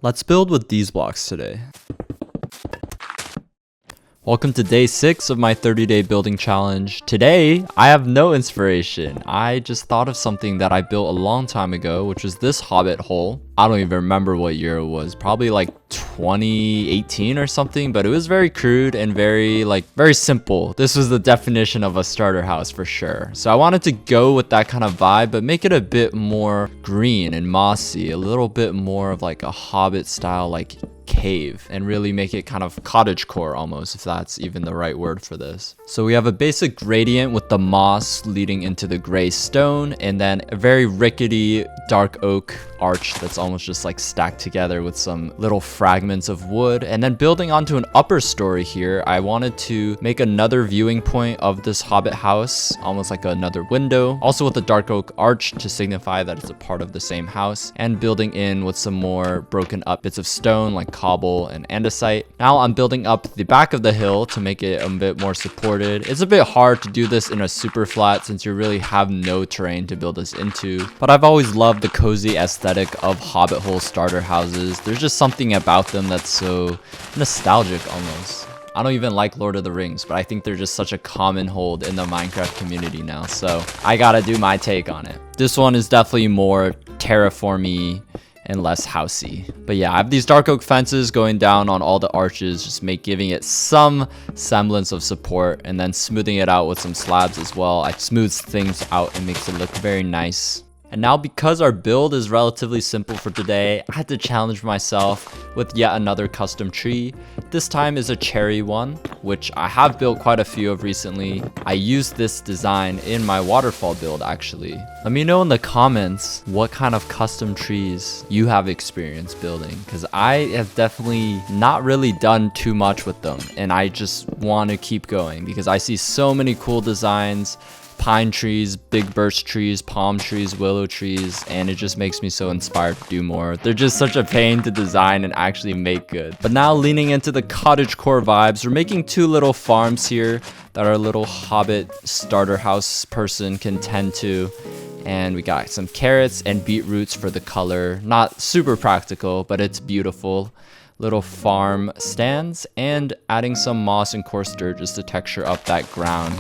Let's build with these blocks today. Welcome to day 6 of my 30-day building challenge. Today, I have no inspiration. I just thought of something that I built a long time ago, which was this hobbit hole. I don't even remember what year it was, probably like 2018 or something, but it was very crude and very simple. This was the definition of a starter house for sure. So I wanted to go with that kind of vibe, but make it a bit more green and mossy, a little bit more of like a hobbit style like cave, and really make it kind of cottagecore almost, if that's even the right word for this. So we have a basic gradient with the moss leading into the gray stone, and then a very rickety dark oak arch that's almost just like stacked together with some little fragments of wood. And then building onto an upper story here, I wanted to make another viewing point of this hobbit house, almost like another window, also with a dark oak arch to signify that it's a part of the same house, and building in with some more broken up bits of stone like cobble and andesite. Now I'm building up the back of the hill to make it a bit more supported. It's a bit hard to do this in a super flat since you really have no terrain to build this into, but I've always loved the cozy aesthetic of hobbit hole starter houses. There's just something about them that's so nostalgic almost. I don't even like Lord of the Rings, but I think they're just such a common hold in the Minecraft community now, so I gotta do my take on it. This one is definitely more terraformy and less housey. But yeah, I have these dark oak fences going down on all the arches, just giving it some semblance of support, and then smoothing it out with some slabs as well. I smooth things out and makes it look very nice. And now, because our build is relatively simple for today, I had to challenge myself with yet another custom tree. This time is a cherry one, which I have built quite a few of recently. I used this design in my waterfall build actually. Let me know in the comments what kind of custom trees you have experience building, because I have definitely not really done too much with them, and I just want to keep going because I see so many cool designs. Pine trees, big birch trees, palm trees, willow trees, and it just makes me so inspired to do more. They're just such a pain to design and actually make good. But now, leaning into the cottagecore vibes, we're making two little farms here that our little hobbit starter house person can tend to. And we got some carrots and beetroots for the color. Not super practical, but it's beautiful. Little farm stands, and adding some moss and coarse dirt just to texture up that ground.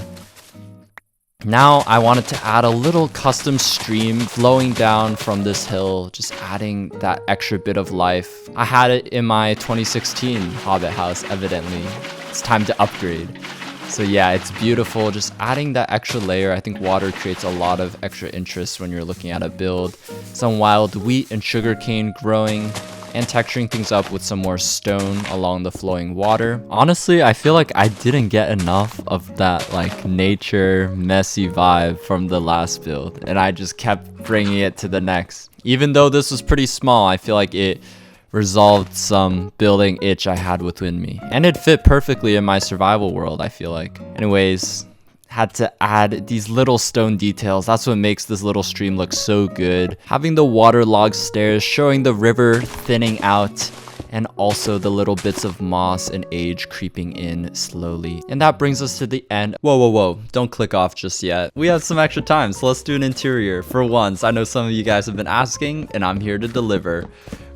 Now I wanted to add a little custom stream flowing down from this hill, just adding that extra bit of life. I had it in my 2016 Hobbit house, evidently. It's time to upgrade. So yeah, it's beautiful, just adding that extra layer. I think water creates a lot of extra interest when you're looking at a build. Some wild wheat and sugarcane growing, and texturing things up with some more stone along the flowing water. Honestly, I feel like I didn't get enough of that like nature messy vibe from the last build, and I just kept bringing it to the next. Even though this was pretty small, I feel like it resolved some building itch I had within me, and it fit perfectly in my survival world, I feel like. Anyways, had to add these little stone details. That's what makes this little stream look so good. Having the waterlogged stairs showing the river thinning out, and also the little bits of moss and age creeping in slowly. And that brings us to the end. Whoa, don't click off just yet. We have some extra time, so let's do an interior. For once, I know some of you guys have been asking, and I'm here to deliver.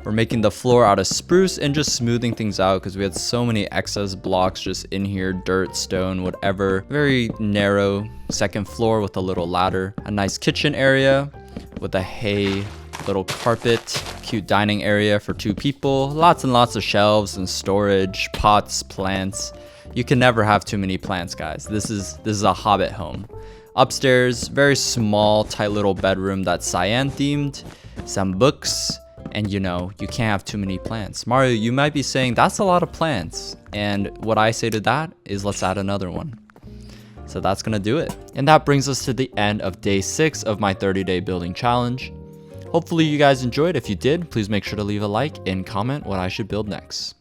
We're making the floor out of spruce and just smoothing things out because we had so many excess blocks just in here, dirt, stone, whatever. Very narrow second floor with a little ladder. A nice kitchen area with a hay little carpet. Cute dining area for 2 people. Lots and lots of shelves and storage, pots, plants. You can never have too many plants, guys. This is a hobbit home. Upstairs, very small, tight little bedroom that's cyan themed. Some books. And you know, you can't have too many plants. Mario, you might be saying that's a lot of plants. And what I say to that is let's add another one. So that's gonna do it. And that brings us to the end of day 6 of my 30-day building challenge. Hopefully you guys enjoyed. If you did, please make sure to leave a like and comment what I should build next.